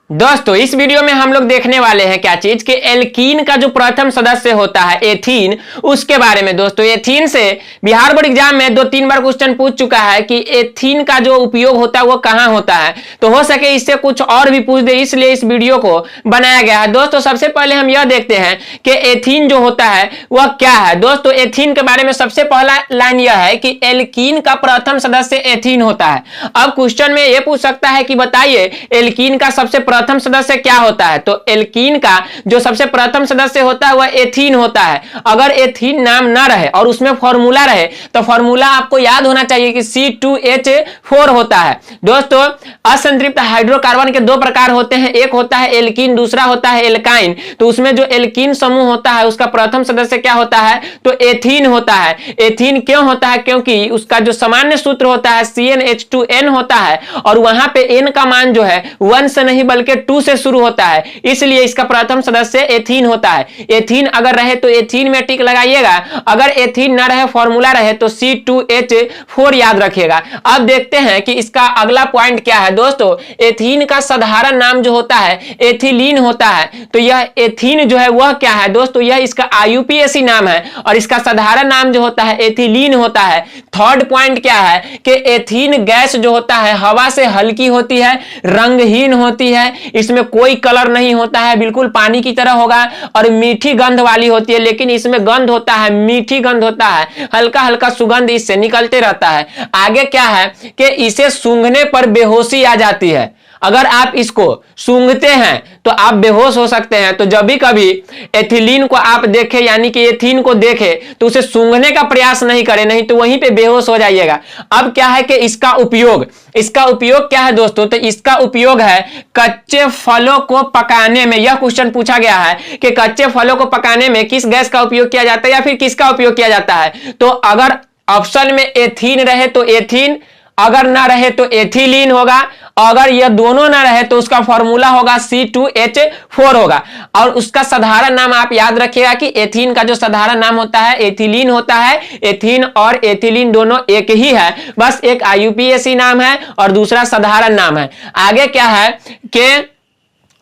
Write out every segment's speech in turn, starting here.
दोस्तों इस वीडियो में हम लोग देखने वाले हैं क्या चीज कि एल्कीन का जो प्रथम सदस्य होता है एथीन, उसके बारे में। दोस्तों एथीन से बिहार बोर्ड एग्जाम में 2-3 बार क्वेश्चन पूछ चुका है कि एथीन का जो उपयोग होता है वो कहां होता है, तो हो सके इससे कुछ और भी पूछ दे, इसलिए इस वीडियो को बनाया गया है। दोस्तों सबसे पहले हम यह देखते हैं कि एथीन जो होता है वह क्या है। दोस्तों एथीन के बारे में सबसे पहला लाइन यह है कि एल्कीन का प्रथम सदस्य एथीन होता है। अब क्वेश्चन में यह पूछ सकता है कि बताइए एल्कीन का सबसे प्रथम सदस्य क्या होता है, तो एल्कीन का जो सबसे प्रथम सदस्य होता है वह एथीन होता है। अगर एथीन नाम ना रहे और उसमें फॉर्मूला रहे तो फॉर्मूला आपको याद होना चाहिए कि C2H4 होता है। दोस्तों असंतृप्त हाइड्रोकार्बन के दो प्रकार होते हैं, एक होता है एल्कीन, दूसरा होता है एल्काइन। तो उसमें जो एल्कीन समूह होता है उसका प्रथम सदस्य क्या होता है, तो एथीन होता है। एथीन क्यों होता है, क्योंकि उसका जो सामान्य सूत्र होता है CnH2n होता है और वहां पे n का मान जो है 1 से नहीं बल्कि 2 से शुरू होता है, इसलिए इसका प्रथम सदस्य एथीन होता है। एथीन अगर रहे तो एथीन में टिक लगाइएगा, अगर एथीन ना रहे फॉर्मूला रहे तो C2H4 याद रखिएगा। अब देखते हैं कि इसका अगला पॉइंट क्या है। दोस्तों एथीन का साधारण नाम जो होता है एथिलीन होता है, तो यह एथीन जो है वह क्या है दोस्तों, यह इसका IUPAC नाम है और इसका साधारण नाम जो होता है एथिलीन होता है। थर्ड पॉइंट क्या है कि एथीन गैस जो होता है हवा से हल्की होती है, रंगहीन होती है, इसमें कोई कलर नहीं होता है, बिल्कुल पानी की तरह होगा और मीठी गंध वाली होती है। लेकिन इसमें गंध होता है, मीठी गंध होता है, हल्का हल्का सुगंध इससे निकलते रहता है। आगे क्या है कि इसे सूंघने पर बेहोशी आ जाती है। अगर आप इसको सूंघते हैं तो आप बेहोश हो सकते हैं। तो जब भी कभी एथिलीन को आप देखें यानी कि एथीन को देखें तो उसे सूंघने का प्रयास नहीं करें, नहीं तो वहीं पे बेहोश हो जाइएगा। अब क्या है कि इसका उपयोग क्या है दोस्तों, तो इसका उपयोग है कच्चे फलों को पकाने में। यह क्वेश्चन पूछा गया है कि कच्चे फलों को पकाने में किस गैस का उपयोग किया जाता है या फिर किसका उपयोग किया जाता है। तो अगर ऑप्शन में एथीन रहे तो एथीन, अगर ना रहे तो एथिलीन होगा, अगर यह दोनों ना रहे तो उसका फॉर्मूला होगा C2H4 होगा। और उसका साधारण नाम आप याद रखिएगा कि एथीन का जो साधारण नाम होता है एथिलीन होता है। एथीन और एथिलीन दोनों एक ही है, बस एक IUPAC नाम है और दूसरा साधारण नाम है। आगे क्या है कि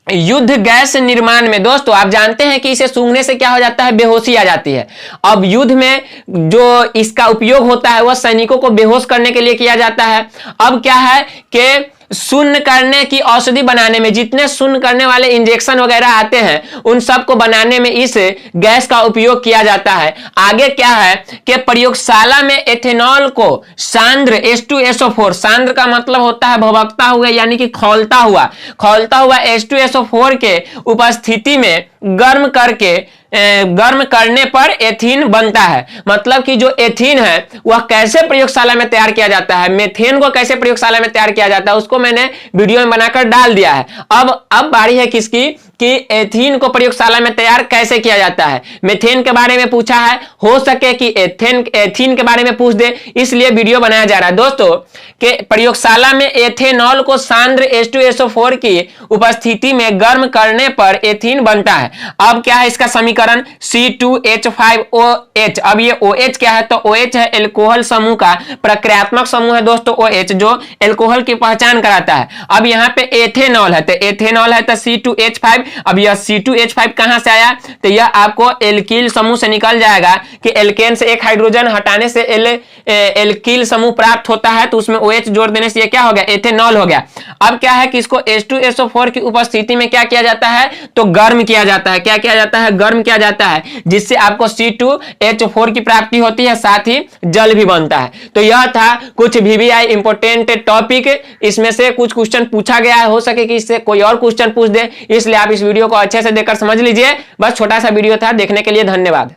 युद्ध गैस निर्माण में दोस्तों आप जानते हैं कि इसे सूंघने से क्या हो जाता है, बेहोशी आ जाती है। अब युद्ध में जो इसका उपयोग होता है वह सैनिकों को बेहोश करने के लिए किया जाता है। अब क्या है कि शून्य करने की औषधि बनाने में, जितने शून्य करने वाले इंजेक्शन वगैरह आते हैं उन सब को बनाने में इस गैस का उपयोग किया जाता है। आगे क्या है कि प्रयोगशाला में एथेनॉल को सांद्र H2SO4, सांद्र का मतलब होता है भभकता हुआ यानी कि खौलता हुआ H2SO4 के उपस्थिति में गर्म करने पर एथीन बनता है। मतलब कि जो एथीन है वह कैसे प्रयोगशाला में तैयार किया जाता है, मेथेन को कैसे प्रयोगशाला में तैयार किया जाता है उसको मैंने वीडियो में बनाकर डाल दिया है। अब बारी है किसकी कि एथीन को प्रयोगशाला में तैयार कैसे किया जाता है। मेथेन के बारे में पूछा है, हो सके कि एथीन के बारे में पूछ दे, इसलिए वीडियो बनाया जा रहा है। दोस्तों कि प्रयोगशाला में एथेनॉल को सांद्र H2SO4 की उपस्थिति में गर्म करने पर एथीन बनता है। अब क्या है इसका समीकरण C2H5OH। अब ये OH क्या है, तो OH है एल्कोहल समूह का प्रक्रियात्मक समूह है दोस्तों, OH जो एल्कोहल की पहचान कराता है। अब यहाँ पे एथेनॉल है तो C2H5। अब यह C2H5 कहां से आया, तो यह आपको एल्किल समूह से निकल जाएगा कि एल्केन से एक हाइड्रोजन हटाने से एल्किल समूह प्राप्त होता है, तो उसमें OH जोड़ देने से यह क्या हो गया, एथेनॉल हो गया। अब क्या है कि इसको H2SO4 की उपस्थिति में क्या किया जाता है, तो गर्म किया जाता है। क्या किया जाता है, गर्म किया जाता है, जिससे आपको C2H4 की प्राप्ति होती है, साथ ही जल भी बनता है। तो यह था कुछ VVI इंपोर्टेंट टॉपिक, इसमें से कुछ क्वेश्चन पूछा गया है, हो सके कि इससे कोई और क्वेश्चन पूछ दे, इसलिए आप इस वीडियो को अच्छे से देखकर समझ लीजिए। बस छोटा सा वीडियो था, देखने के लिए धन्यवाद।